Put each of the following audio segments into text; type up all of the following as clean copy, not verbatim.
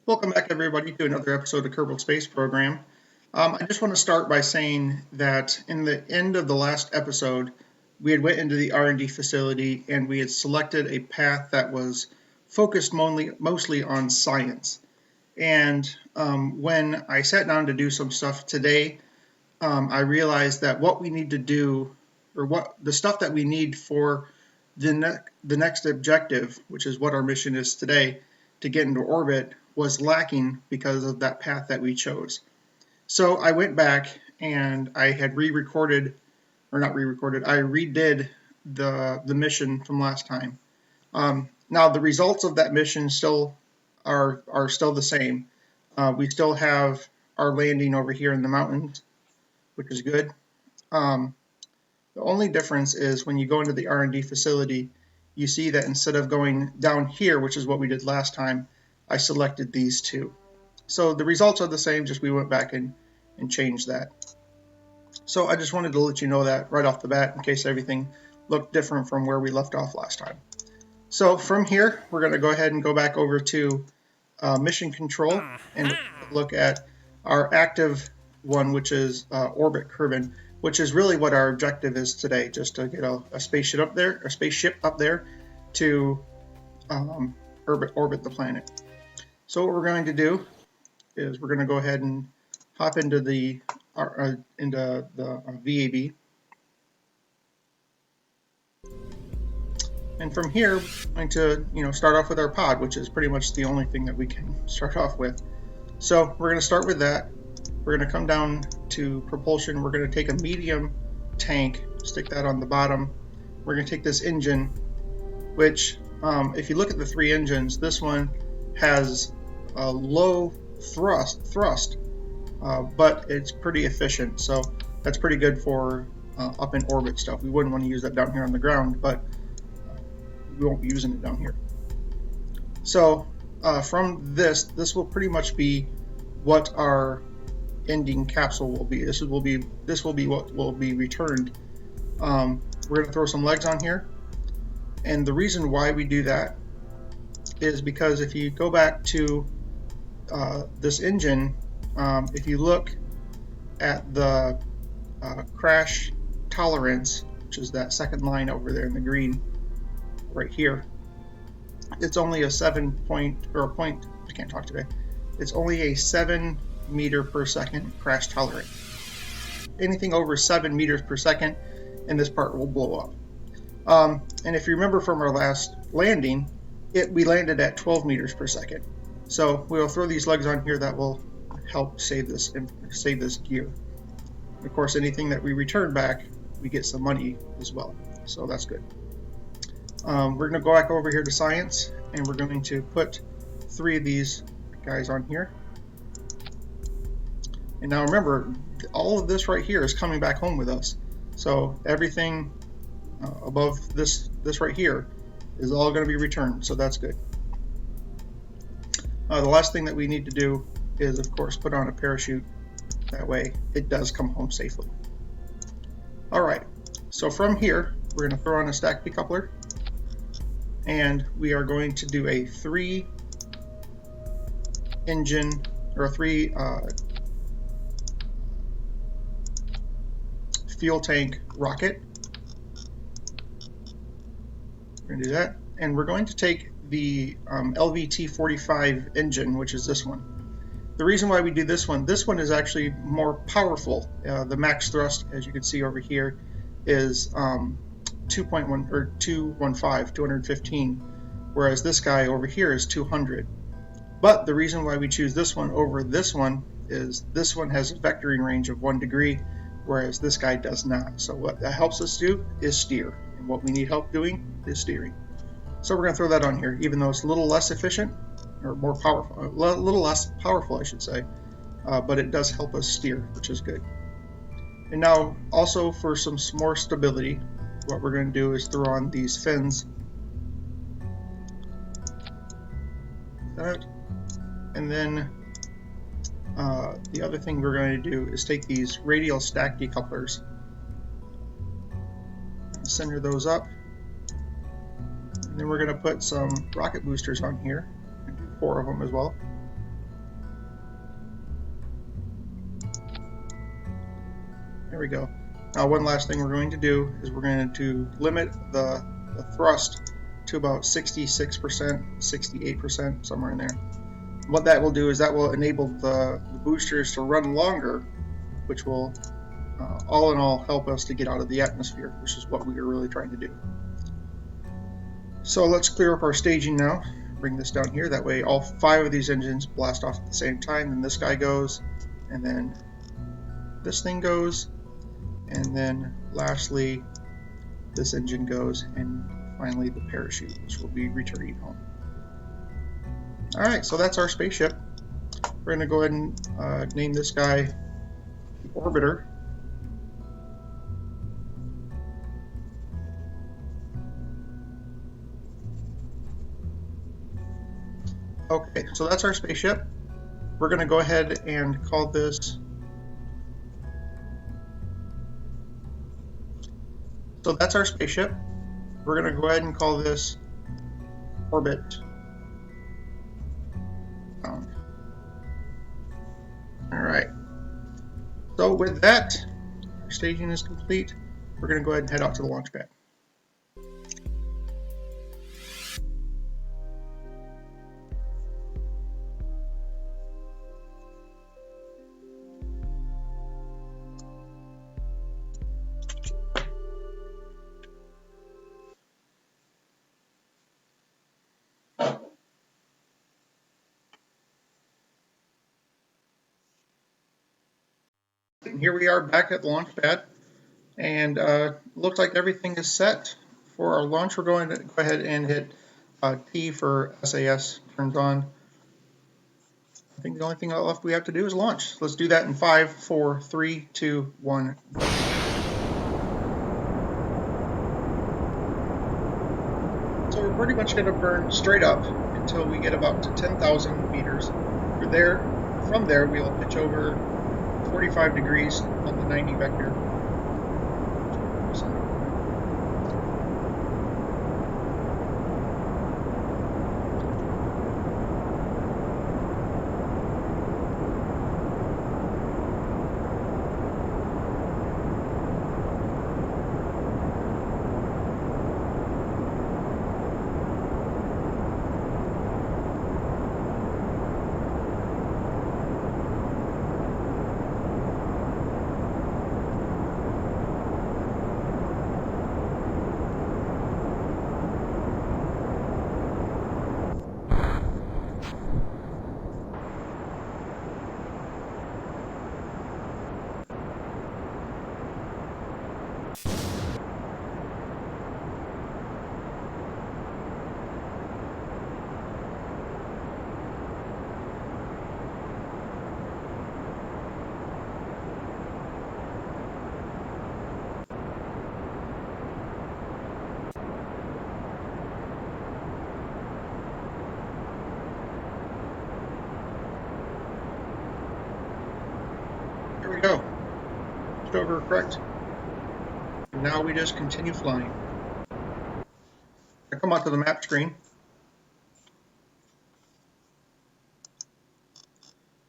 Welcome back, everybody, to another episode of Kerbal Space Program. I just want to start by saying that in the end of the last episode, we had went into the R&D facility and we had selected a path that was focused mostly on science. And when I sat down to do some stuff today, I realized that what we need to do, or what the stuff that we need for the next objective, which is what our mission is today, to get into orbit, was lacking because of that path that we chose. So I went back and I had re-recorded, or not re-recorded, I redid the mission from last time. Now the results of that mission still are still the same. We still have our landing over here in the mountains, which is good. The only difference is when you go into the R&D facility, you see that instead of going down here, which is what we did last time, I selected these two. So the results are the same, just we went back and changed that. So I just wanted to let you know that right off the bat in case everything looked different from where we left off last time. So from here, we're going to go ahead and go back over to mission control and look at our active one, which is orbit Kerbin, which is really what our objective is today, just to get a spaceship up there to orbit the planet. So what we're going to do is we're going to go ahead and hop into the VAB. And from here, I'm going to start off with our pod, which is pretty much the only thing that we can start off with. So we're going to start with that. We're going to come down to propulsion. We're going to take a medium tank, stick that on the bottom. We're going to take this engine, which if you look at the three engines, this one has a low thrust, but it's pretty efficient. So that's pretty good for up in orbit stuff. We wouldn't want to use that down here on the ground, but we won't be using it down here. So from this will pretty much be what our ending capsule will be. This will be what will be returned. We're going to throw some legs on here, and the reason why we do that is because if you go back to this engine, if you look at the crash tolerance, which is that second line over there in the green right here, it's only a 7 point, or a point, I can't talk today, it's only a 7 meter per second crash tolerance. Anything over 7 meters per second and this part will blow up. And if you remember from our last landing, we landed at 12 meters per second. So we'll throw these legs on here that will help save this gear. Of course, anything that we return back, we get some money as well. So that's good. We're going to go back over here to science, and we're going to put 3 of these guys on here. And now remember, all of this right here is coming back home with us. So everything above this right here is all going to be returned. So that's good. The last thing that we need to do is, of course, put on a parachute. That way it does come home safely. All right. So from here, we're going to throw on a stack decoupler. And we are going to do a 3 engine, or a 3 fuel tank rocket. We're going to do that, and we're going to take the LVT-45 engine, which is this one. The reason why we do this one is actually more powerful. The max thrust, as you can see over here, is 215, whereas this guy over here is 200. But the reason why we choose this one over this one is this one has a vectoring range of 1 degree, whereas this guy does not. So what that helps us do is steer, and what we need help doing is steering. So we're going to throw that on here, even though it's a little less efficient, or more powerful, a little less powerful, I should say, but it does help us steer, which is good. And now, also for some more stability, what we're going to do is throw on these fins. That, and then the other thing we're going to do is take these radial stack decouplers, center those up, and then we're going to put some rocket boosters on here, 4 of them as well. There we go. Now one last thing we're going to do is we're going to limit the thrust to about 66%, 68%, somewhere in there. What that will do is that will enable the boosters to run longer, which will all in all help us to get out of the atmosphere, which is what we were really trying to do. So let's clear up our staging now. Bring this down here, that way all 5 of these engines blast off at the same time. Then this guy goes, and then this thing goes, and then lastly this engine goes, and finally the parachute, which will be returning home. Alright, so that's our spaceship. We're going to go ahead and name this guy the Orbiter. Okay, so that's our spaceship. We're going to go ahead and call this. So that's our spaceship. We're going to go ahead and call this Orbit. Alright. So with that, our staging is complete. We're going to go ahead and head out to the launch pad. And here we are back at the launch pad, and looks like everything is set for our launch. We're going to go ahead and hit T for SAS turns on. I think the only thing left we have to do is launch. Let's do that in 5, 4, 3, 2, 1, go. So we're pretty much going to burn straight up until we get about to 10,000 meters. From there we'll pitch over 45 degrees on the 90 vector. Here we go. Just over correct. And now we just continue flying. I come out to the map screen.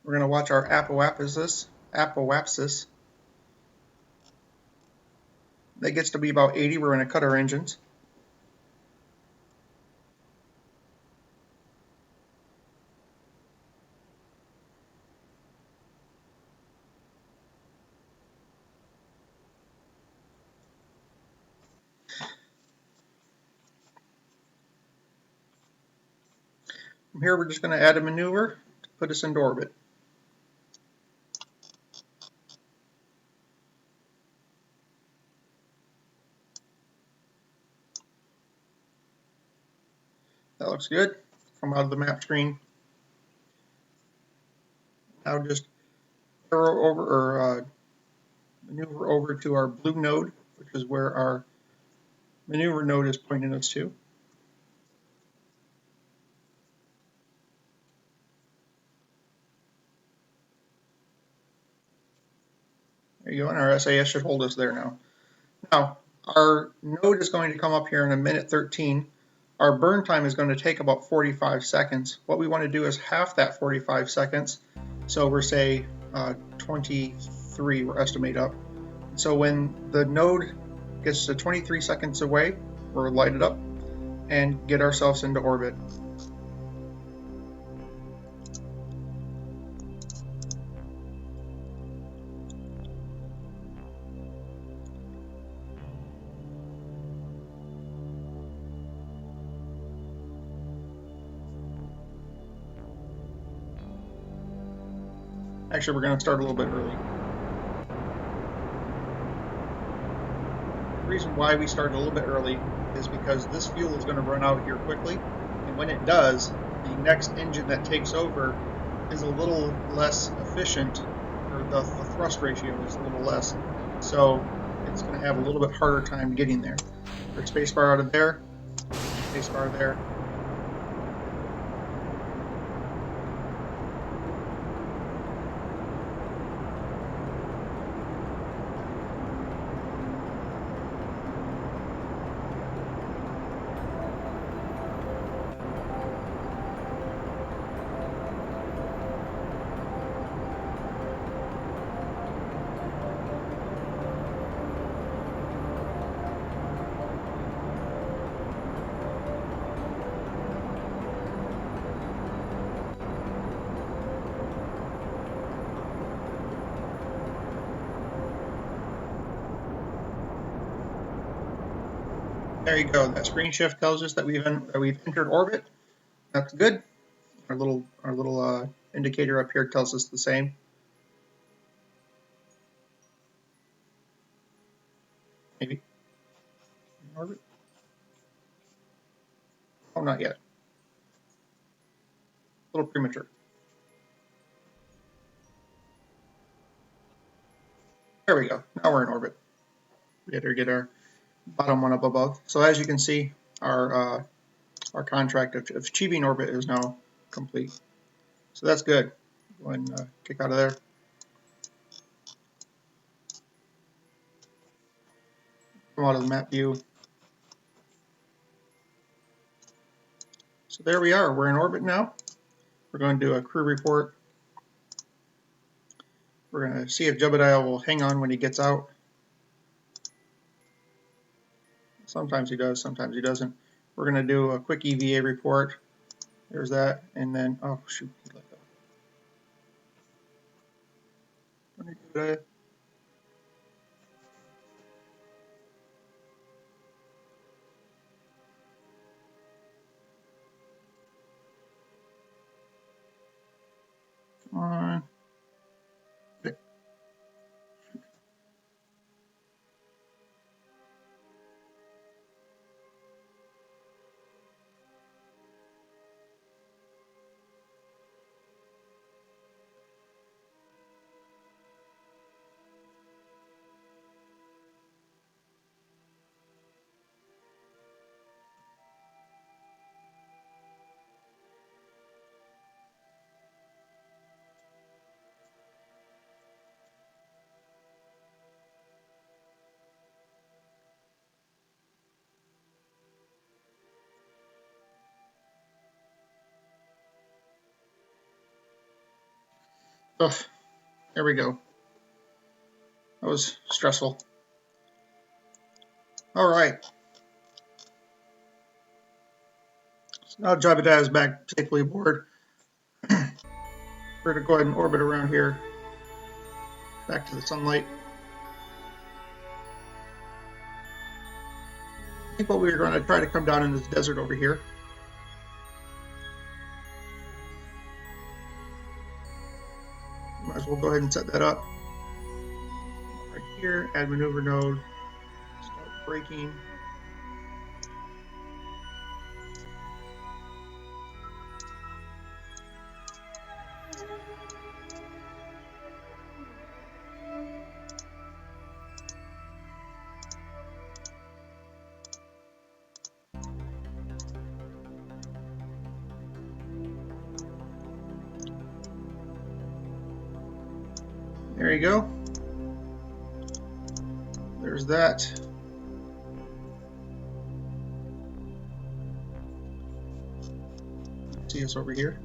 We're going to watch our apoapsis. That gets to be about 80. We're going to cut our engines. From here, we're just going to add a maneuver to put us into orbit. That looks good. Come out of the map screen. Now just arrow over or maneuver over to our blue node, which is where our maneuver node is pointing us to. There you go, and our SAS should hold us there now. Now, our node is going to come up here in a minute 13. Our burn time is going to take about 45 seconds. What we want to do is half that 45 seconds. So we're say 23, we're estimate up. So when the node gets to 23 seconds away, we'll light it up and get ourselves into orbit. Actually, we're going to start a little bit early. The reason why we started a little bit early is because this fuel is going to run out here quickly, and when it does, the next engine that takes over is a little less efficient, or the thrust ratio is a little less, so it's going to have a little bit harder time getting there. Our spacebar out of there, spacebar there. There you go. That screen shift tells us that we've entered orbit. That's good. Our little indicator up here tells us the same. Maybe in orbit. Oh, not yet. A little premature. There we go. Now we're in orbit. We better get our bottom one up above. So as you can see, our contract of achieving orbit is now complete. So that's good. Go ahead and kick out of there. Come out of the map view. So there we are. We're in orbit now. We're going to do a crew report. We're going to see if Jebediah will hang on when he gets out. Sometimes he does, sometimes he doesn't. We're going to do a quick EVA report. There's that, and then, oh shoot, he let go. What did he do? Come on. Oh, there we go. That was stressful. All right. So now Jebediah is back safely aboard. We're going to go ahead and orbit around here, back to the sunlight. I think what we're going to try to come down in this desert over here. Might as well go ahead and set that up. Right here, add maneuver node, start braking. There you go. There's that. See us over here.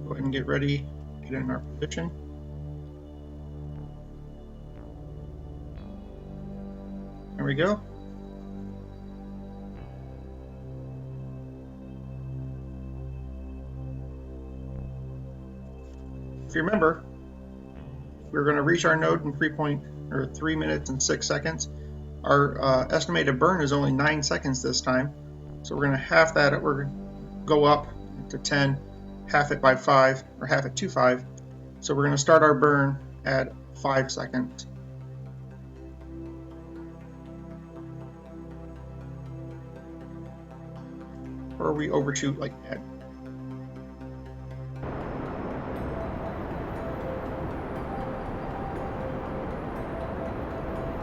Go ahead and get ready, get in our position. we go. If you remember, we're going to reach our node in 3 minutes and 6 seconds. Our estimated burn is only 9 seconds this time, so we're going to half that. We're going to go up to 10, half it by 5, or half it to 5. So we're going to start our burn at 5 seconds. Or we overshoot like that.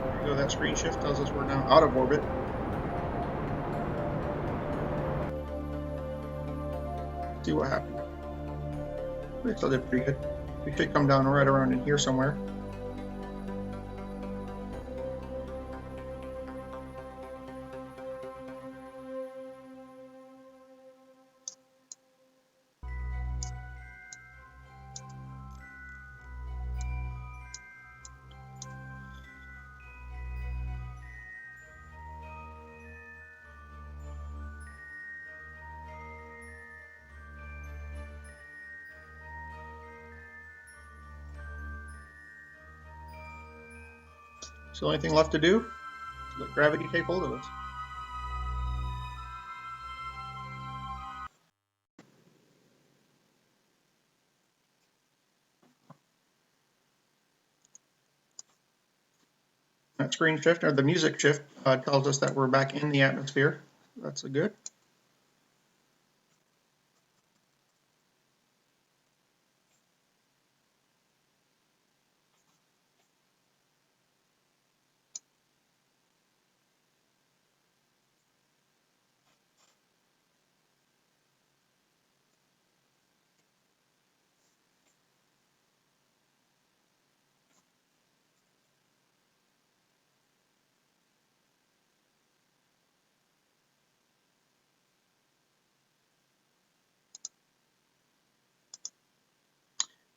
There you go, that screen shift tells us we're now out of orbit. See what happened. We still did pretty good. We should come down right around in here somewhere. So the only thing left to do is let gravity take hold of us. That screen shift, or the music shift, tells us that we're back in the atmosphere. That's good.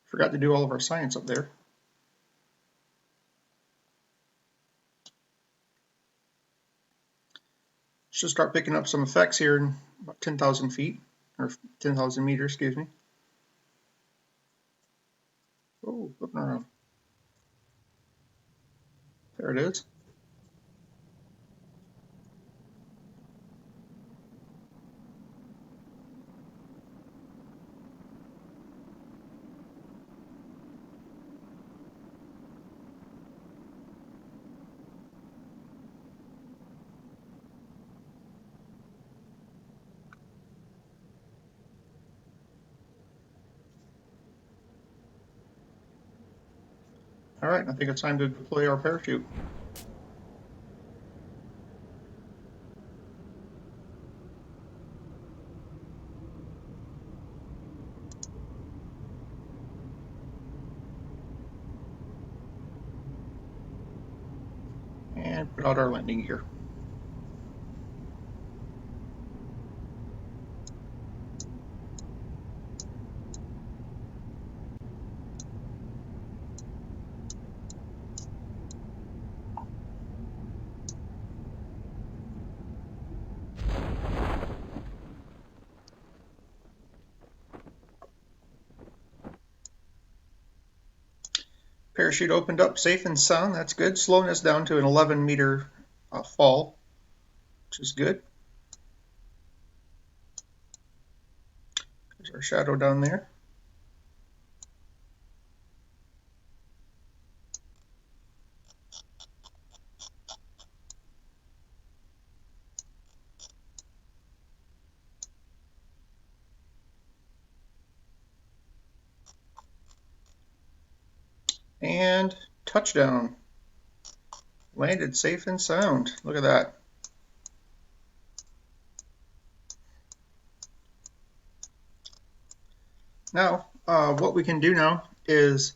Forgot to do all of our science up there. Should start picking up some effects here in about 10,000 feet, or 10,000 meters, excuse me. Oh, flipping around. There it is. All right, I think it's time to deploy our parachute. And put out our landing gear. Parachute opened up safe and sound. That's good. Slowing us down to an 11-meter fall, which is good. There's our shadow down there. And touchdown. Landed safe and sound. Look at that. Now, what we can do now is,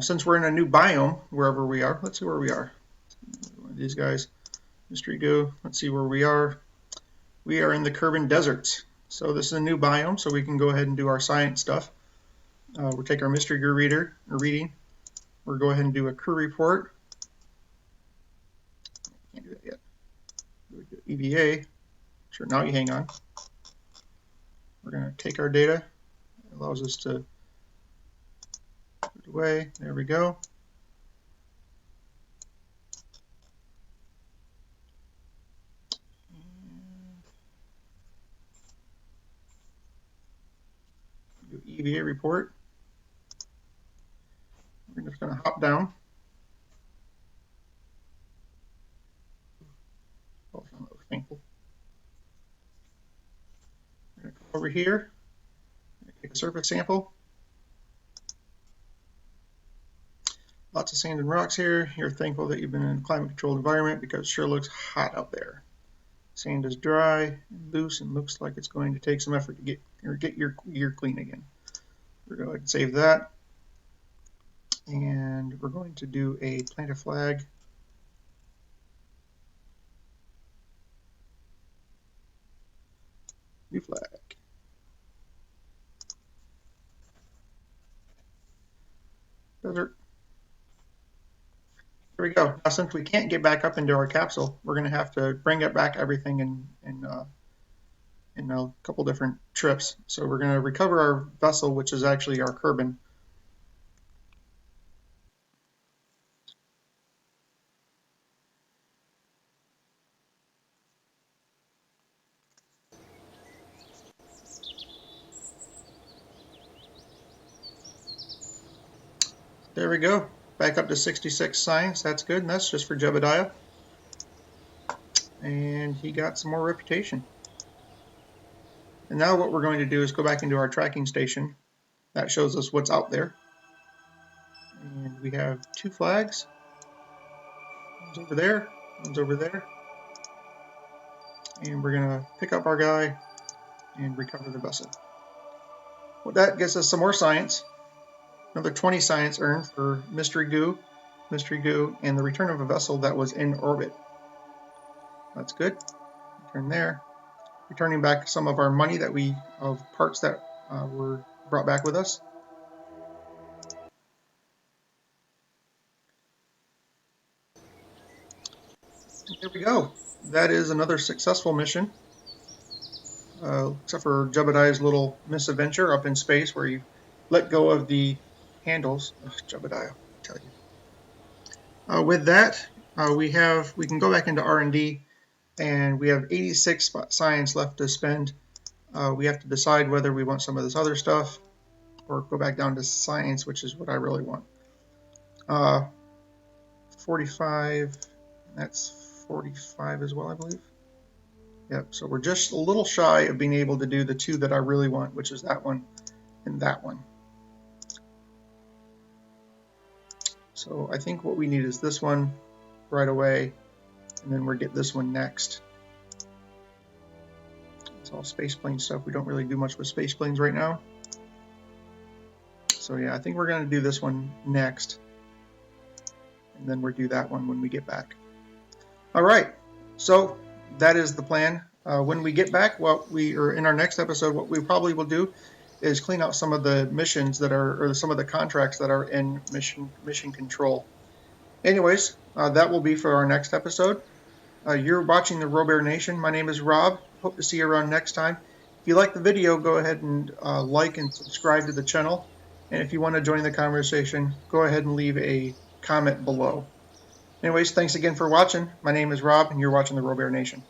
since we're in a new biome, wherever we are, let's see where we are. These guys, mystery go, let's see where we are. We are in the Kerbal deserts. So this is a new biome, so we can go ahead and do our science stuff. We'll take our mystery gear reading. We'll go ahead and do a crew report. Can't do that yet. EVA. Sure, now you hang on. We're going to take our data. It allows us to put it away. There we go. Do EVA report. We're just going to hop down. Oh, I'm thankful. We're going to come over here, take a surface sample. Lots of sand and rocks here. You're thankful that you've been in a climate-controlled environment because it sure looks hot out there. Sand is dry and loose and looks like it's going to take some effort to get your gear clean again. We're going to go ahead and save that. And we're going to do a plant a flag. New flag. Desert. There we go. Now, since we can't get back up into our capsule, we're going to have to bring it back everything in a couple different trips. So we're going to recover our vessel, which is actually our Kerbal. There we go. Back up to 66 science. That's good. And that's just for Jebediah. And he got some more reputation. And now what we're going to do is go back into our tracking station. That shows us what's out there. And we have 2 flags. One's over there. One's over there. And we're going to pick up our guy and recover the vessel. Well, that gets us some more science. Another 20 science earned for Mystery Goo, and the return of a vessel that was in orbit. That's good. Return there. Returning back some of our money of parts that were brought back with us. And there we go. That is another successful mission. Except for Jebediah's little misadventure up in space where you let go of the handles. Ugh, Jebediah, I tell you. With that, we can go back into R&D, and we have 86 science left to spend. We have to decide whether we want some of this other stuff or go back down to science, which is what I really want. 45, that's 45 as well, I believe. Yep, so we're just a little shy of being able to do the 2 that I really want, which is that one and that one. So I think what we need is this one right away, and then we'll get this one next. It's all space plane stuff. We don't really do much with space planes right now. So yeah, I think we're going to do this one next, and then we'll do that one when we get back. All right, so that is the plan. When we get back, in our next episode, what we probably will do is clean out some of the missions that are, or some of the contracts that are in mission control. Anyways, that will be for our next episode. You're watching the Robear Nation. My name is Rob. Hope to see you around next time. If you like the video, go ahead and like and subscribe to the channel. And if you want to join the conversation, go ahead and leave a comment below. Anyways, thanks again for watching. My name is Rob, and you're watching the Robear Nation.